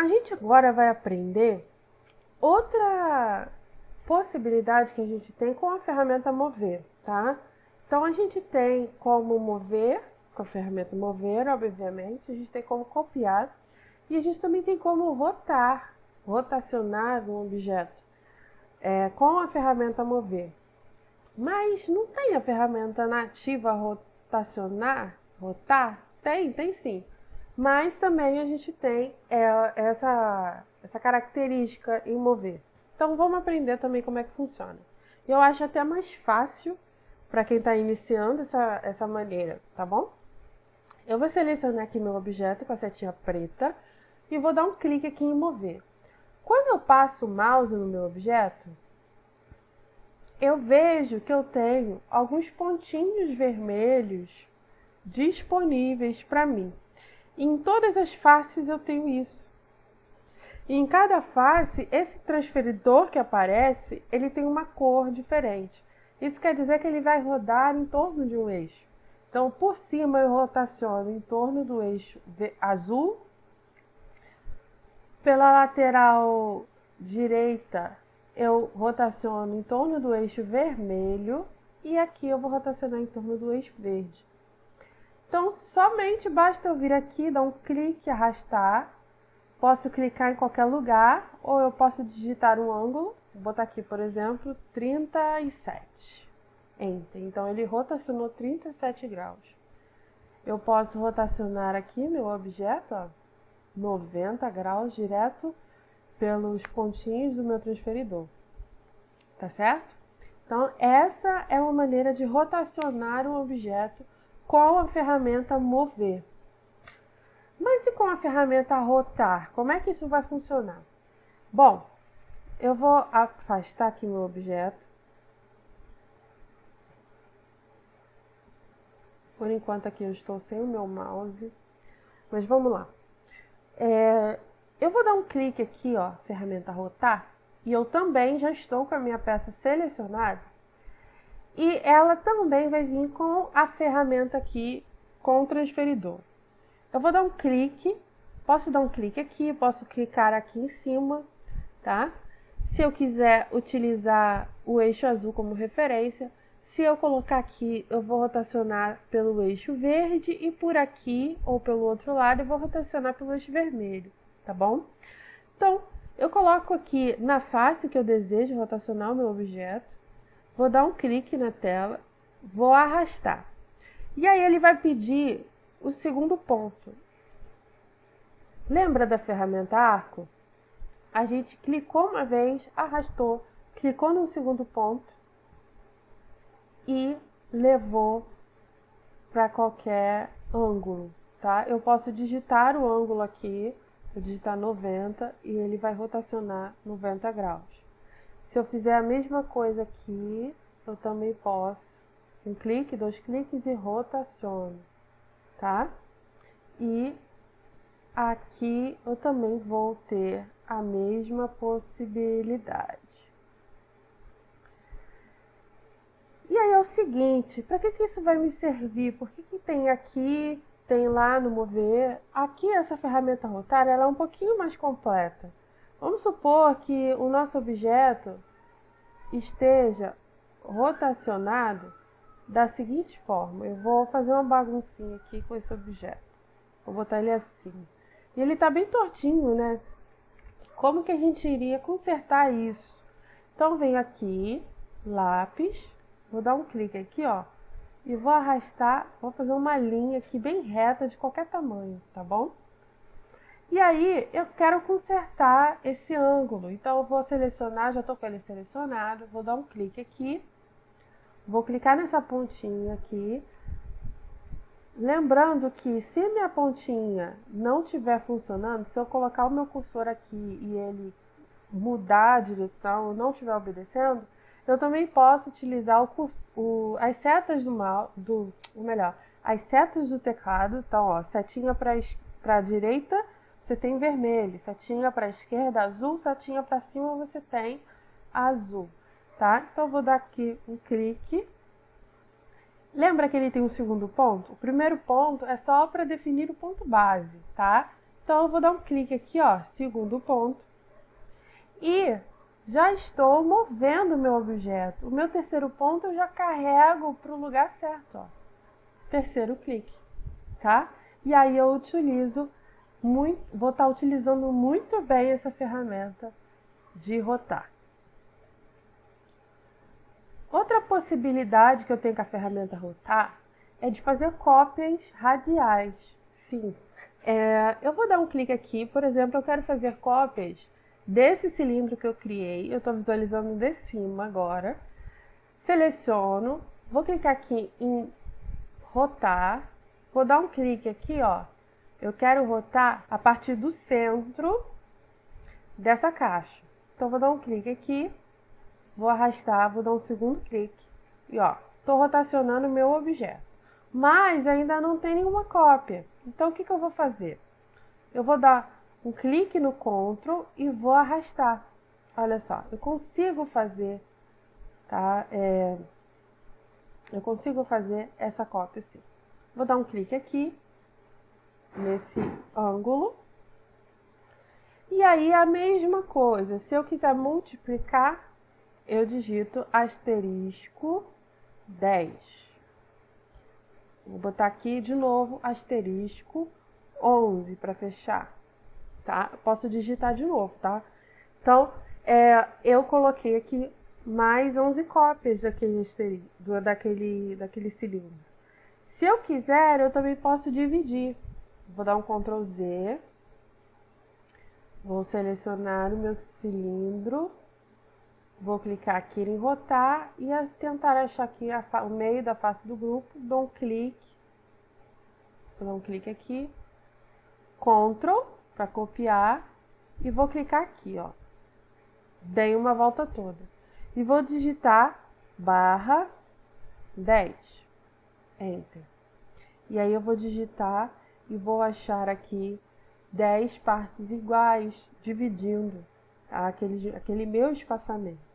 A gente agora vai aprender outra possibilidade que a gente tem com a ferramenta mover, tá? Então, a gente tem como mover, com a ferramenta mover, obviamente, a gente tem como copiar e a gente também tem como rotacionar um objeto com a ferramenta mover. Mas não tem a ferramenta nativa rotar? Tem sim. Mas também a gente tem essa característica em mover. Então vamos aprender também como é que funciona. Eu acho até mais fácil para quem está iniciando essa maneira, tá bom? Eu vou selecionar aqui meu objeto com a setinha preta e vou dar um clique aqui em mover. Quando eu passo o mouse no meu objeto, eu vejo que eu tenho alguns pontinhos vermelhos disponíveis para mim. Em todas as faces eu tenho isso. E em cada face, esse transferidor que aparece, ele tem uma cor diferente. Isso quer dizer que ele vai rodar em torno de um eixo. Então, por cima eu rotaciono em torno do eixo azul. Pela lateral direita, eu rotaciono em torno do eixo vermelho. E aqui eu vou rotacionar em torno do eixo verde. Então, somente basta eu vir aqui, dar um clique, arrastar. Posso clicar em qualquer lugar, ou eu posso digitar um ângulo. Vou botar aqui, por exemplo, 37. Enter. Então, ele rotacionou 37 graus. Eu posso rotacionar aqui meu objeto, ó, 90 graus, direto pelos pontinhos do meu transferidor. Tá certo? Então, essa é uma maneira de rotacionar um objeto com a ferramenta mover. Mas e com a ferramenta rotar? Como é que isso vai funcionar? Bom, eu vou afastar aqui meu objeto. Por enquanto aqui eu estou sem o meu mouse. Mas vamos lá. Eu vou dar um clique aqui, ó, ferramenta rotar. E eu também já estou com a minha peça selecionada. E ela também vai vir com a ferramenta aqui, com o transferidor. Eu vou dar um clique, posso dar um clique aqui, posso clicar aqui em cima, tá? Se eu quiser utilizar o eixo azul como referência, se eu colocar aqui, eu vou rotacionar pelo eixo verde e por aqui, ou pelo outro lado, eu vou rotacionar pelo eixo vermelho, tá bom? Então, eu coloco aqui na face que eu desejo rotacionar o meu objeto, vou dar um clique na tela, vou arrastar. E aí ele vai pedir o segundo ponto. Lembra da ferramenta arco? A gente clicou uma vez, arrastou, clicou no segundo ponto e levou para qualquer ângulo, tá? Eu posso digitar o ângulo aqui, vou digitar 90 e ele vai rotacionar 90 graus. Se eu fizer a mesma coisa aqui, eu também posso, um clique, 2 cliques e rotaciono, tá? E aqui eu também vou ter a mesma possibilidade. E aí é o seguinte, para que isso vai me servir? Por que tem aqui, tem lá no mover? Aqui essa ferramenta rotar, ela é um pouquinho mais completa. Vamos supor que o nosso objeto esteja rotacionado da seguinte forma. Eu vou fazer uma baguncinha aqui com esse objeto. Vou botar ele assim. E ele está bem tortinho, né? Como que a gente iria consertar isso? Então, venho aqui, lápis, vou dar um clique aqui, ó, e vou arrastar, vou fazer uma linha aqui bem reta de qualquer tamanho, tá bom? E aí, eu quero consertar esse ângulo. Então, eu vou selecionar, já estou com ele selecionado, vou dar um clique aqui, vou clicar nessa pontinha aqui. Lembrando que se minha pontinha não estiver funcionando, se eu colocar o meu cursor aqui e ele mudar a direção ou não estiver obedecendo, eu também posso utilizar as setas as setas do teclado. Então, ó, setinha para a direita, você tem vermelho, setinha para a esquerda, azul, setinha para cima, você tem azul, tá? Então, eu vou dar aqui um clique. Lembra que ele tem um segundo ponto? O primeiro ponto é só para definir o ponto base, tá? Então, Então, eu vou dar um clique aqui, ó, segundo ponto. E já estou movendo o meu objeto. O meu terceiro ponto eu já carrego para o lugar certo, ó. Terceiro clique, tá? E aí eu vou estar utilizando muito bem essa ferramenta de rotar. Outra possibilidade que eu tenho com a ferramenta rotar é de fazer cópias radiais. Sim, eu vou dar um clique aqui, por exemplo, eu quero fazer cópias desse cilindro que eu criei. Eu estou visualizando de cima agora. Seleciono, vou clicar aqui em rotar, vou dar um clique aqui, ó. Eu quero rotar a partir do centro dessa caixa. Então, vou dar um clique aqui, vou arrastar, vou dar um segundo clique e ó, estou rotacionando o meu objeto. Mas ainda não tem nenhuma cópia. Então, o que eu vou fazer? Eu vou dar um clique no Ctrl e vou arrastar. Olha só, eu consigo fazer, tá? Eu consigo fazer essa cópia sim. Vou dar um clique aqui, nesse ângulo. E aí a mesma coisa, se eu quiser multiplicar, eu digito asterisco 10. Vou botar aqui de novo asterisco 11 para fechar, tá? Posso digitar de novo, tá? Então, eu coloquei aqui mais 11 cópias daquele cilindro. Se eu quiser, eu também posso dividir. Vou dar um Ctrl Z. Vou selecionar o meu cilindro. Vou clicar aqui em rotar e tentar achar aqui o meio da face do grupo. Dou um clique. Vou dar um clique aqui. Ctrl para copiar. E vou clicar aqui, ó. Dei uma volta toda. E vou digitar barra 10. Enter. E aí eu vou digitar e vou achar aqui 10 partes iguais, dividindo, tá? aquele meu espaçamento.